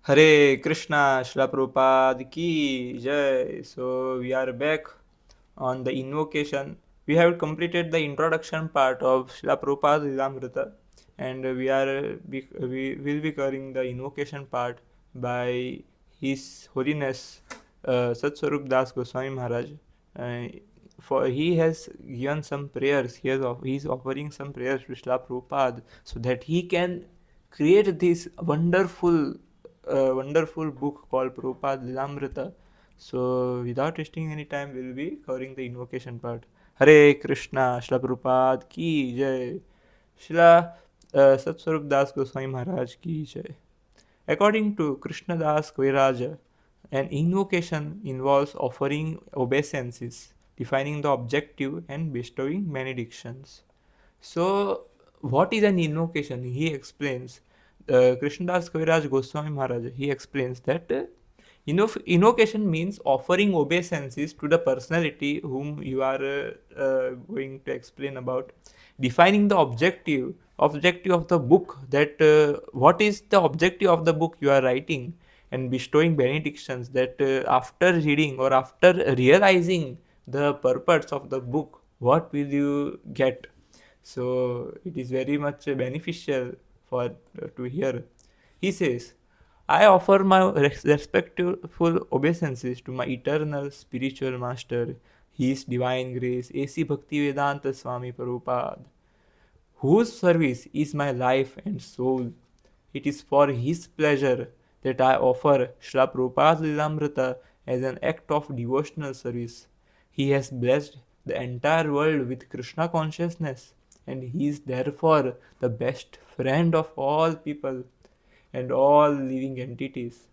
Hare Krishna, Srila Prabhupada ki Jai. So we are back on the invocation. We have completed the introduction part of Srila Prabhupada Lilamrita, and we will be covering the invocation part by His Holiness Satswarup Das Goswami Maharaj. Uh, for he has given some prayers. He is offering some prayers to Srila Prabhupada so that he can create this wonderful book called Prabhupada Lilamrita. So, without wasting any time, we'll be covering the invocation part. Hare Krishna, Shla Prabhupada ki Jai, Shla Satswarup Das Goswami Maharaj ki Jai. According to Krishna Das Kaviraj, an invocation involves offering obeisances, defining the objective, and bestowing benedictions. So, what is an invocation? He explains. Krishnadas Kaviraj Goswami Maharaj, he explains that invocation means offering obeisances to the personality whom you are going to explain about, defining the objective of the book, that what is the objective of the book you are writing, and bestowing benedictions, that after reading or after realizing the purpose of the book, what will you get. So it is very much beneficial for to hear. He says, I offer my respectful obeisances to my eternal spiritual master, His Divine Grace, A.C. Bhaktivedanta Swami Prabhupada, whose service is my life and soul. It is for His pleasure that I offer Srila Prabhupada Lilamrita as an act of devotional service. He has blessed the entire world with Krishna consciousness, and He is therefore the best friend of all people and all living entities.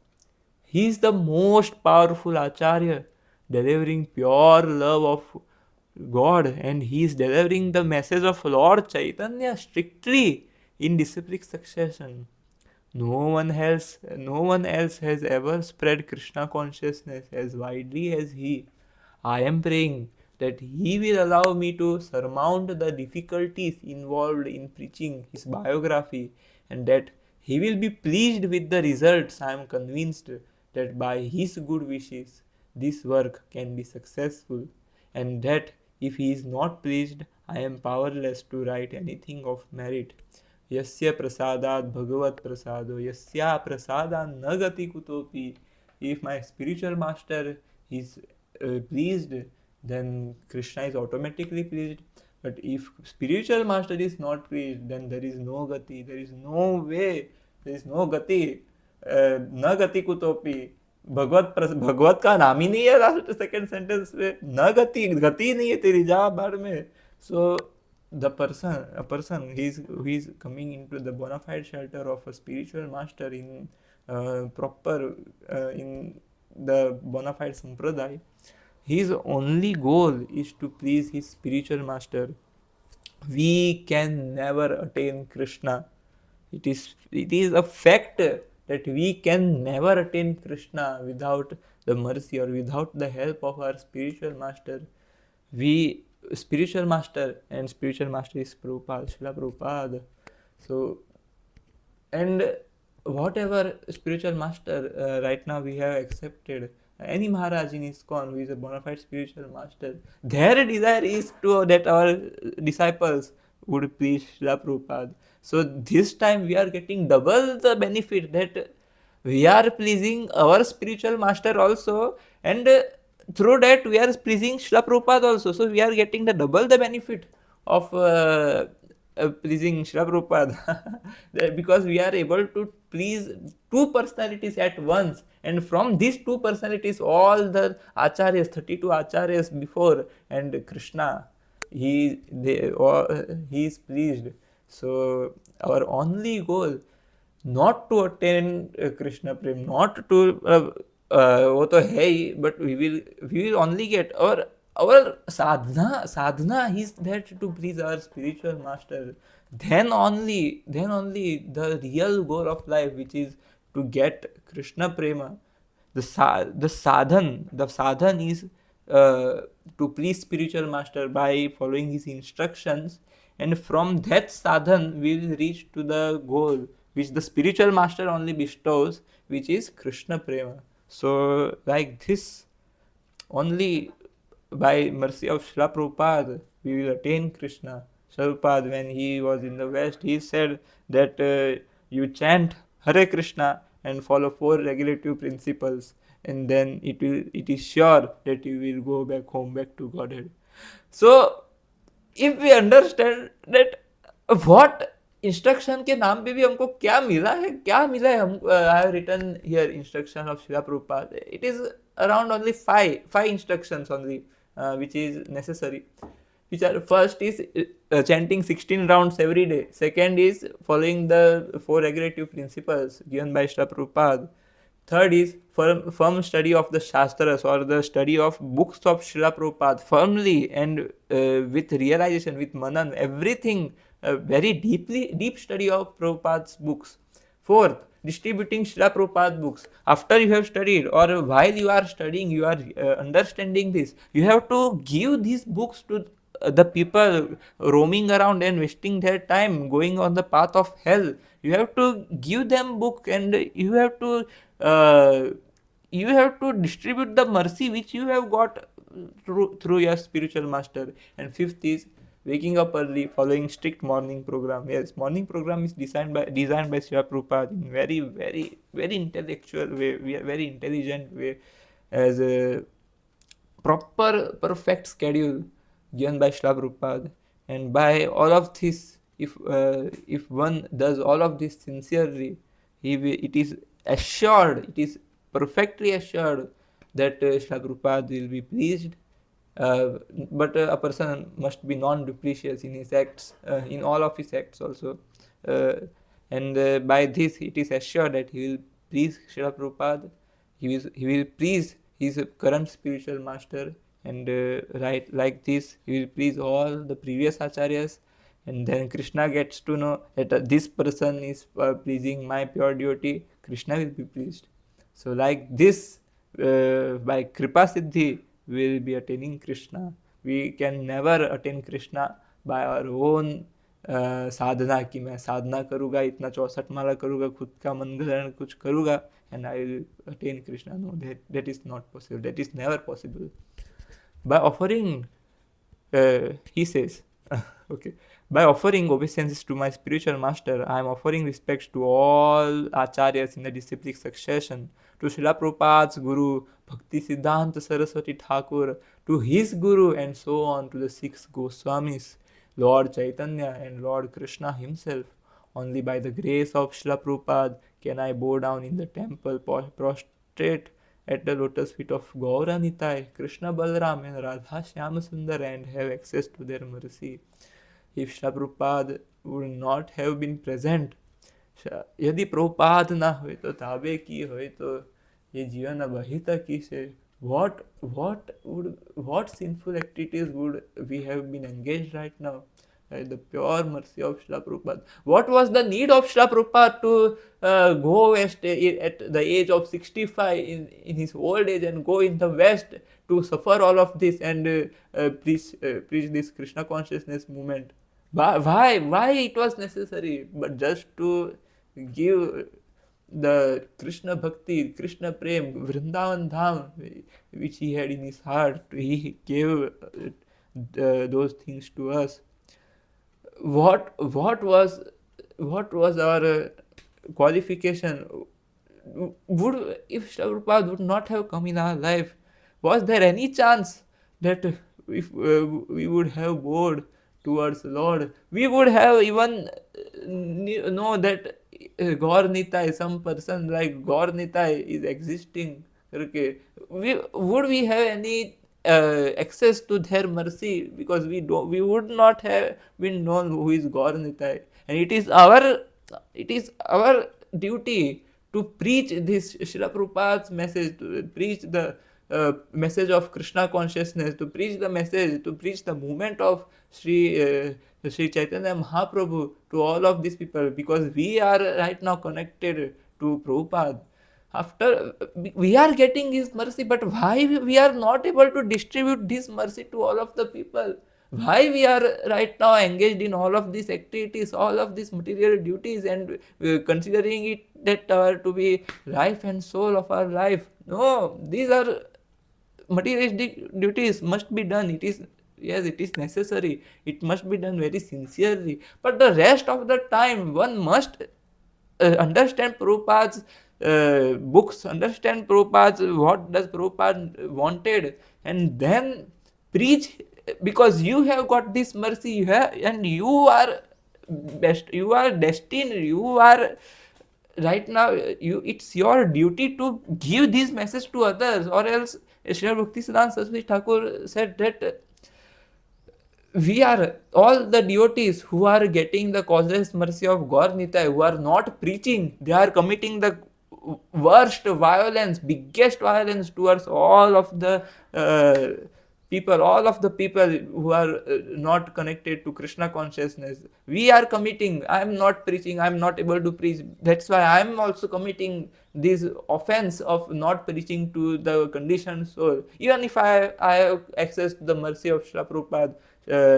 He is the most powerful Acharya, delivering pure love of God, and he is delivering the message of Lord Chaitanya strictly in disciplic succession. No one else has ever spread Krishna consciousness as widely as he. I am praying that he will allow me to surmount the difficulties involved in preaching his biography, and that he will be pleased with the results. I am convinced that by his good wishes this work can be successful, and that if he is not pleased, I am powerless to write anything of merit. Yasya prasadat bhagavat prasado, yasya prasadan nagati kutopi. If my spiritual master is pleased, then Krishna is automatically pleased. But if spiritual master is not pleased, then there is no gati, there is no way, there is no gati, न गति कुतोपि. भगवत का नाम ही नहीं है last second sentence में, न गति नहीं है तेरी, जा बाढ़ में. सो the person a person he is coming into the bona fide shelter of a spiritual master in proper in the bona fide sampradaya, his only goal is to please his spiritual master. We can never attain Krishna. It is a fact that we can never attain Krishna without the mercy or without the help of our spiritual master. We spiritual master, and spiritual master is Prabhupada, Srila Prabhupada. So, and whatever spiritual master right now we have accepted, any Maharaj in ISKCON who is a bona fide spiritual master, their desire is to that our disciples would please Srila Prabhupada. So this time we are getting double the benefit, that we are pleasing our spiritual master also, and through that we are pleasing Srila Prabhupada also. So we are getting the double the benefit of pleasing Srila Prabhupada because we are able to please two personalities at once, and from these two personalities all the acharyas, 32 acharyas before, and Krishna, he is pleased. So our only goal not to attain Krishna prem, not to वो तो है ही, but we will only get our sadhana is that to please our spiritual master. Then only the real goal of life, which is to get Krishna prema, the sadhan is to please spiritual master by following his instructions, and from that sadhan we will reach to the goal, which the spiritual master only bestows, which is Krishna Prema. So, like this, only by mercy of Srila Prabhupada we will attain Krishna. Srila Prabhupada, when he was in the West, he said that you chant Hare Krishna and follow four regulative principles, and then it is sure that you will go back home, back to Godhead. So if we understand that what instruction के नाम पे भी हमको क्या मिला है, क्या मिला है, हम I have written here instruction of Srila Prabhupada. It is around only five instructions only, which is necessary, which are: first is chanting 16 rounds every day, second is following the four regulative principles given by Srila Prabhupada, third is firm study of the Shastras or the study of books of Srila Prabhupada firmly and with realization, with manan, everything, very deep study of Prabhupada's books. Fourth, distributing Srila Prabhupada books. After you have studied or while you are studying, you are understanding this, you have to give these books to the people roaming around and wasting their time going on the path of hell. You have to give them book, and uh, you have to distribute the mercy which you have got through your spiritual master. And fifth is waking up early, following strict morning program. Yes, morning program is designed by Srila Prabhupada in very intellectual way, very intelligent way, as a proper perfect schedule given by Srila Prabhupada. And by all of this, if one does all of this sincerely, it is assured, it is perfectly assured that Srila Prabhupada will be pleased. But a person must be non-duplicious in his acts, in all of his acts also. Uh, and by this, it is assured that he will please Srila Prabhupada, he will please his current spiritual master, and right like this, he will please all the previous acharyas. And then Krishna gets to know that this person is pleasing my pure devotee, Krishna will be pleased. So, like this, by Kripa Siddhi, we will be attaining Krishna. We can never attain Krishna by our own साधना, कि मैं साधना करूँगा, इतना 64 माला करूँगा, खुद का मन ग्रहण कुछ करूँगा, and I will attain Krishna. No, that is not possible. That is never possible. By offering, he says, okay, by offering obeisances to my spiritual master, I am offering respects to all acharyas in the disciplic succession, to Srila Prabhupada's Guru, Bhakti Siddhanta Saraswati Thakur, to his Guru, and so on to the 6 Goswamis, Lord Chaitanya and Lord Krishna himself. Only by the grace of Srila Prabhupada can I bow down in the temple, prostrate at the lotus feet of Gaura Nitai, Krishna Balaram and Radha Shyama Sundar, and have access to their mercy. If Srila Prabhupada would not have been present, यदि प्रभुपाद ना हुए तो ताबे की हुए तो ये जीवन अबहित की से, what sinful activities would we have been engaged right now? The pure mercy of Srila Prabhupada. What was the need of Srila Prabhupada to go west at the age of 65 in his old age and go in the west to suffer all of this and preach this Krishna consciousness movement? Why it was necessary? But just to give the Krishna Bhakti, Krishna Prem, Vrindavan Dham, which he had in his heart. He gave those things to us. What was our qualification? If Srila Prabhupada would not have come in our life, was there any chance that if we would have bowed towards Lord, we would have even know that Gaur Nitai, some person like Gaur Nitai is existing? Okay, would we have any access to their mercy? Because we would not have been known who is Gaur Nitai, and it is our duty to preach this Srila Prabhupada's message, to preach the message of Krishna consciousness, to preach the movement of Sri Chaitanya Mahaprabhu to all of these people, because we are right now connected to Prabhupada. After we are getting his mercy, but why we are not able to distribute this mercy to all of the people? Why we are right now engaged in all of these activities, all of these material duties, and considering it that are to be life and soul of our life? No, these are materialistic duties must be done. It is, yes, it is necessary, it must be done very sincerely, but the rest of the time one must understand Prabhupada's books, understand Prabhupada's what does Prabhupada wanted, and then preach, because you have got this mercy, you have, and you are best, you are destined, you are right now, you, it's your duty to give this message to others, or else Srila Bhaktisiddhanta Saraswati Thakur said that we are all the devotees who are getting the causeless mercy of God Nitai, who are not preaching, they are committing the worst violence, biggest violence towards all of the people, all of the people who are not connected to Krishna consciousness. We are committing, I am not preaching, I am not able to preach. That's why I am also committing this offense of not preaching to the conditioned soul. Even if I have access to the mercy of Srila Prabhupada,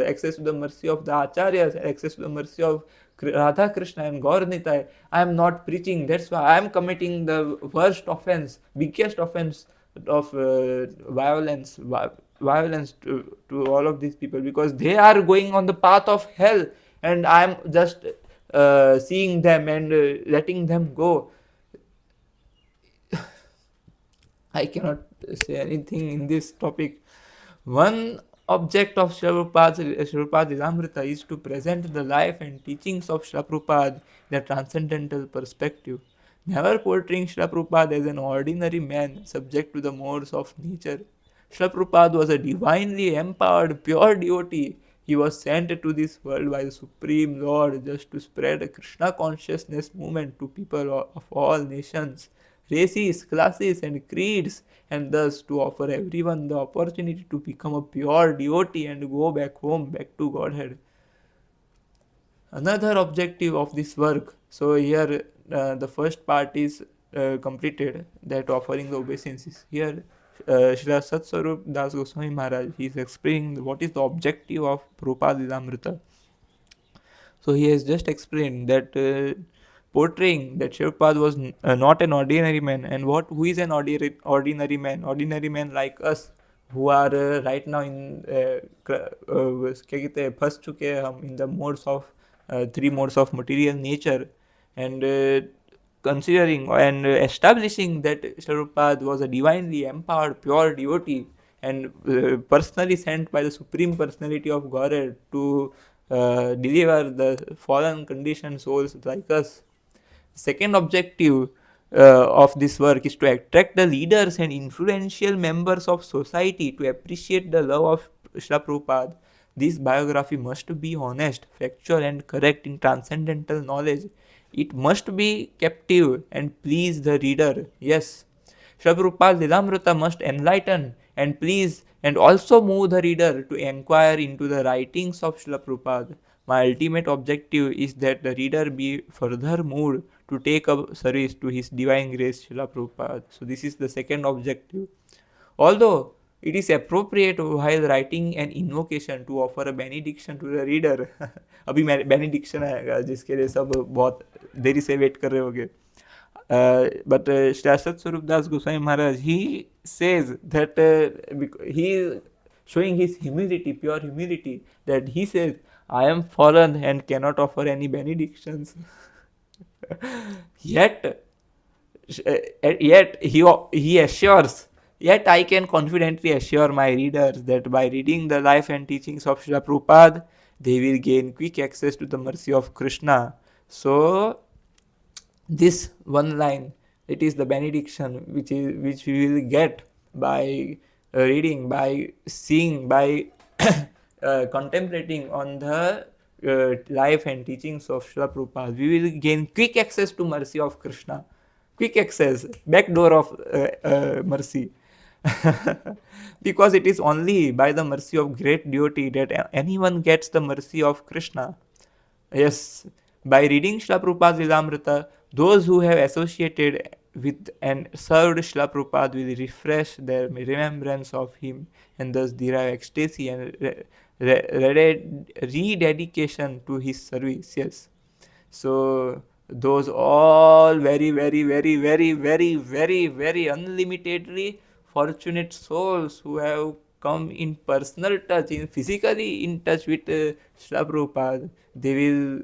access to the mercy of the Acharyas, access to the mercy of Radha Krishna and Gaur Nitai, I am not preaching. That's why I am committing the worst offense, biggest offense of violence to all of these people, because they are going on the path of hell, and I am just seeing them and letting them go. I cannot say anything in this topic. One object of Srila Lilamrita is to present the life and teachings of Srila Prabhupada in a transcendental perspective, never portraying Srila Prabhupada as an ordinary man subject to the modes of nature. Srila Prabhupada was a divinely empowered, pure devotee. He was sent to this world by the Supreme Lord just to spread a Krishna consciousness movement to people of all nations, races, classes, and creeds, and thus to offer everyone the opportunity to become a pure devotee and go back home, back to Godhead. Another objective of this work, so here the first part is completed, that offering the obeisances. Here Srila Satswarup Das Goswami Maharaj, he is explaining what is the objective of Prabhupada Lilamrita. So he has just explained that portraying that Shivpad was not an ordinary man, and what who is an ordinary man? Ordinary man like us, who are right now in क्या कहते हैं, फंस चुके हैं हम in the modes of three modes of material nature, and considering and establishing that Srila was a divinely empowered pure devotee, and personally sent by the Supreme Personality of Godhead to deliver the fallen conditioned souls like us. Second objective of this work is to attract the leaders and influential members of society to appreciate the love of Srila Prabhupada. This biography must be honest, factual, and correct in transcendental knowledge. It must be captive and please the reader. Yes, Srila Prabhupada Lilamrita must enlighten and please and also move the reader to inquire into the writings of Srila Prabhupada. My ultimate objective is that the reader be further moved to take up service to His Divine Grace Srila Prabhupada. So this is the second objective. Although it is appropriate while writing an invocation to offer a benediction to the reader. अभी benediction आएगा जिसके लिए सब बहुत देरी से wait कर रहे होंगे. But Srila Swarup Das Goswami Maharaj, he says that he is showing his humility, pure humility, that he says, I am fallen and cannot offer any benedictions. Yet, he assures, yet I can confidently assure my readers that by reading the life and teachings of Srila Prabhupada, they will gain quick access to the mercy of Krishna. So, this one line, it is the benediction which we will get by reading, by seeing, by contemplating on the life and teachings of Srila Prabhupada. We will gain quick access to mercy of Krishna, quick access, back door of mercy. Because it is only by the mercy of great devotee that anyone gets the mercy of Krishna. Yes, by reading Srila Prabhupada's Lilamrita, those who have associated with and served Srila Prabhupada will refresh their remembrance of him and thus derive ecstasy and rededication to his service. Yes. So those all very unlimitedly fortunate souls who have come in personal touch, in physically in touch with Srila Prabhupada, they will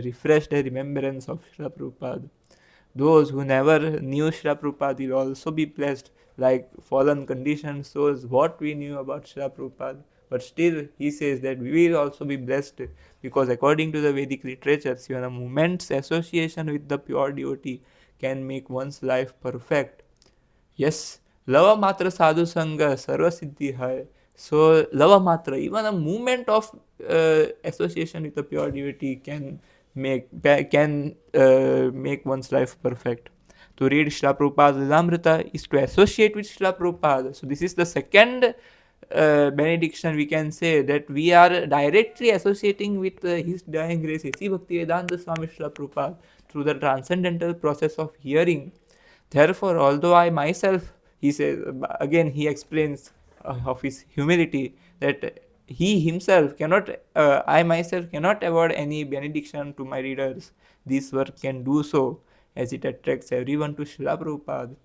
refresh the remembrance of Srila Prabhupada. Those who never knew Srila Prabhupada will also be blessed, like fallen conditioned souls, what we knew about Srila Prabhupada. But still, he says that we will also be blessed because, according to the Vedic literatures, even a moment's association with the pure devotee can make one's life perfect. Yes, lava matra sadhu sangha sarva siddhi hai. So lava matra, even a movement of association with a pure devotee can make one's life perfect. To read Srila Prabhupada's Lilamrita is to associate with Srila Prabhupada. So this is the second benediction we can say, that we are directly associating with His Divine Grace, His Bhaktivedanta Swami Srila Prabhupada, through the transcendental process of hearing. Therefore, although I myself, he says, again he explains of his humility, that he himself cannot, I myself cannot award any benediction to my readers. This work can do so, as it attracts everyone to Srila Prabhupada.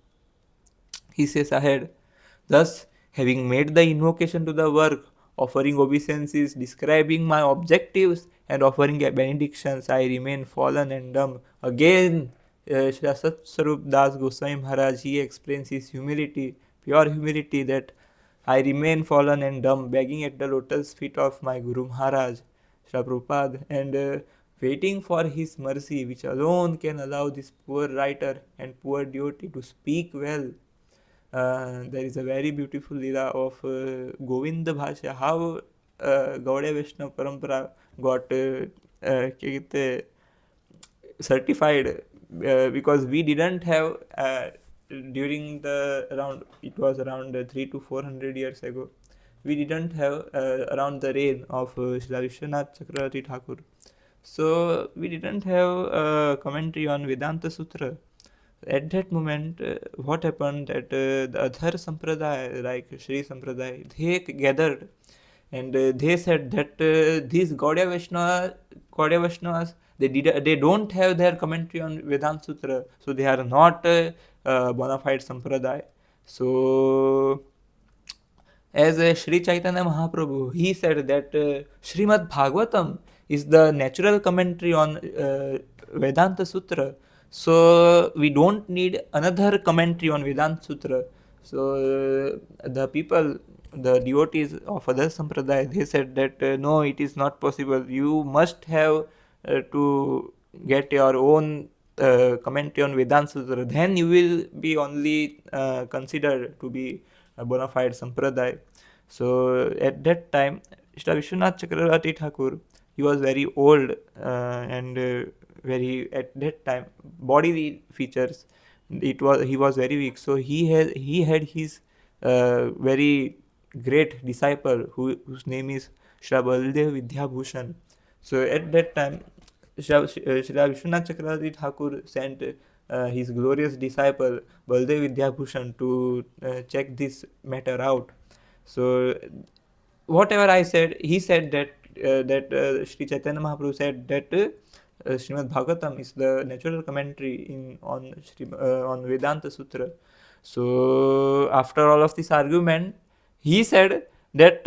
He says ahead, thus, having made the invocation to the work, offering obeisances, describing my objectives, and offering benedictions, I remain fallen and dumb. Again, Srila Satsvarup Das Goswami Maharaj, he explains his humility, pure humility, that I remain fallen and dumb, begging at the lotus feet of my Guru Maharaj, Srila Prabhupada, and waiting for his mercy, which alone can allow this poor writer and poor devotee to speak well. There is a very beautiful lila of Govinda Bhasha, how Gaudiya Vaishnava Parampara got certified, because we didn't have during the around, it was around 3 to 400 years ago, we didn't have around the reign of Srila Vishwanath Chakravarti Thakur. So we didn't have a commentary on Vedanta Sutra. At that moment, what happened, that the other sampradaya, like Sri Sampradaya, they gathered, and they said that these Gaudiya Vaishnavas, they don't have their commentary on Vedanta Sutra, so they are not bona fide sampradaya. So as Sri Chaitanya Mahaprabhu, he said that Srimad Bhagavatam is the natural commentary on Vedanta Sutra. So we don't need another commentary on Vedanta Sutra. So the people, the devotees of other sampradaya, they said that no, it is not possible. You must have to get your own commentary on Vedanta Sutra. Then you will be only considered to be a bona fide sampradaya. So at that time, Sri Vishwanath Chakravarti Thakur, he was very old and very, at that time, bodily features. He was very weak. So he had his very great disciple whose name is Shra Baldev Vidyabhushan. So at that time, Shri Vishwanath Chakravarti Thakur sent his glorious disciple Baldev Vidyabhushan to check this matter out. So whatever I said, he said that Sri Chaitanya Mahaprabhu said that Srimad Bhagavatam is the natural commentary on Vedanta Sutra. So after all of this argument, he said that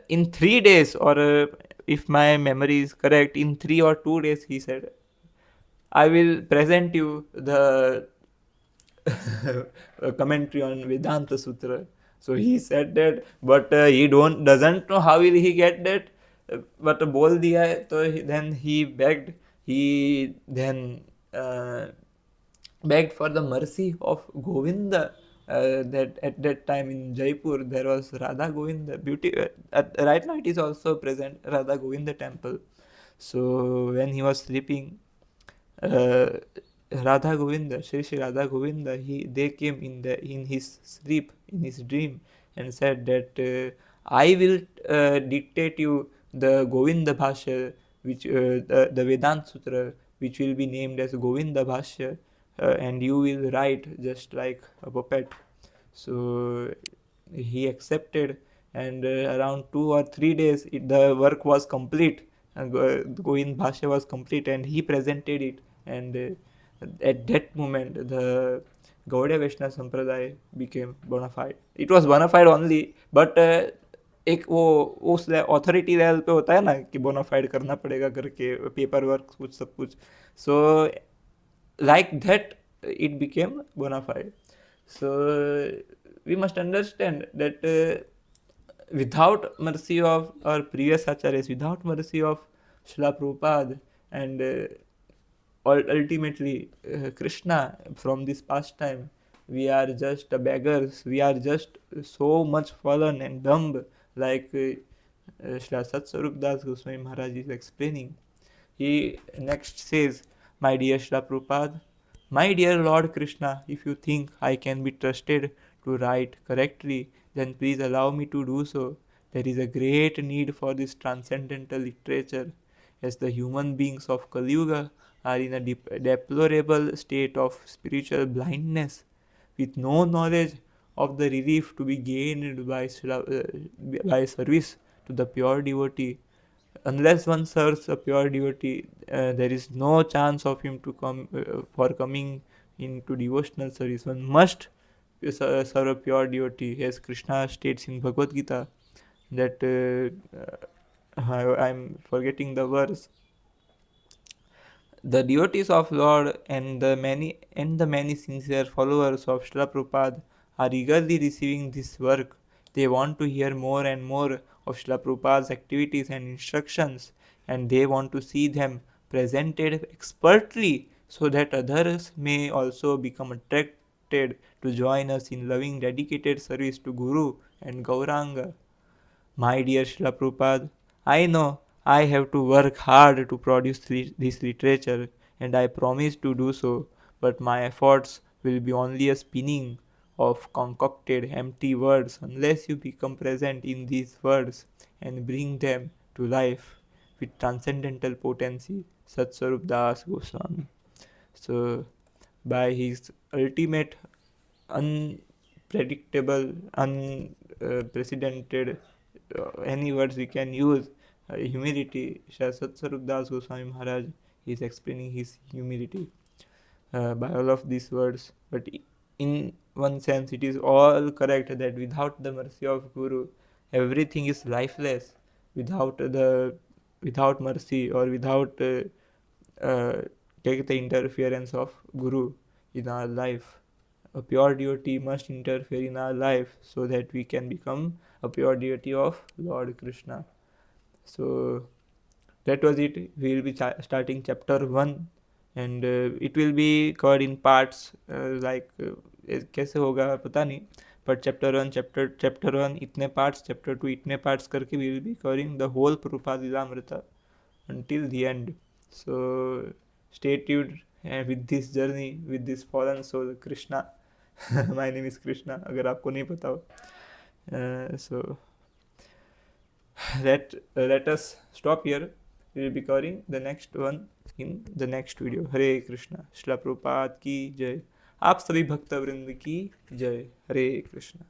in 3 days, or if my memory is correct, in 3 or 2 days, he said, I will present you the commentary on Vedanta Sutra. So he said that, but he doesn't know how will he get that. But बोल दिया है, तो then he begged. He then begged for the mercy of Govinda. That at that time in Jaipur there was Radha Govinda beauty. Right now it is also present, Radha Govinda temple. So when he was sleeping, uh, Radha Govinda, Shri Radha Govinda, they came in his sleep, in his dream, and said that I will dictate you the Govinda Bhashya, which the Vedanta Sutra, which will be named as Govinda Bhashya, and you will write just like a puppet. So he accepted, and around 2 or 3 days the work was complete. Govind Bhashya was complete, and he presented it, and at that moment the Gaudiya Vaishnava Sampradaya became bona fide. It was bona fide only, but एक वो उस authority level पे होता है ना कि bonafide करना पड़ेगा करके पेपर वर्क कुछ सब कुछ. सो like that it became bona fide. So we must understand that without mercy of our previous acharyas, without mercy of Srila Prabhupada, and ultimately Krishna from this pastime, we are just beggars, we are just so much fallen and dumb, like Srila Satswarup Das Goswami Maharaj is explaining. He next says, "My dear Srila Prabhupada, my dear Lord Krishna, if you think I can be trusted to write correctly, then please allow me to do so. There is a great need for this transcendental literature, as the human beings of Kali Yuga are in a deplorable state of spiritual blindness, with no knowledge of the relief to be gained by service to the pure devotee. Unless one serves a pure devotee, there is no chance of him to come for coming into devotional service. One must serve a pure devotee, as Krishna states in Bhagavad Gita. That I'm forgetting the verse. The devotees of Lord and the many sincere followers of Srila Prabhupada are eagerly receiving this work. They want to hear more and more of Srila Prabhupada's activities and instructions, and they want to see them presented expertly so that others may also become attracted to join us in loving dedicated service to Guru and Gauranga. My dear Srila Prabhupada, I know I have to work hard to produce this literature, and I promise to do so, but my efforts will be only a spinning of concocted empty words unless you become present in these words and bring them to life with transcendental potency. Satswarup Das Goswami. So, by his ultimate unpredictable, unprecedented, any words we can use, humility. Satswarup Das Goswami Maharaj is explaining his humility by all of these words. But in one sense, it is all correct that without the mercy of Guru, everything is lifeless. Without mercy, or without take the interference of Guru in our life. A pure devotee must interfere in our life so that we can become a pure devotee of Lord Krishna. So that was it. We will be starting chapter 1, and it will be covered in parts, like कैसे होगा पता नहीं, but chapter 1 इतने parts, chapter 2 इतने parts करके we will be covering the whole Prabhupada Lilamrita until the end. So stay tuned with this journey with this fallen soul Krishna. My name is Krishna, अगर आपको नहीं पता हो. So let us stop here. We will be covering the next one in the next video. हरे कृष्णा. श्रील प्रभुपाद की जय. आप सभी भक्त वृंद की जय. हरे कृष्णा.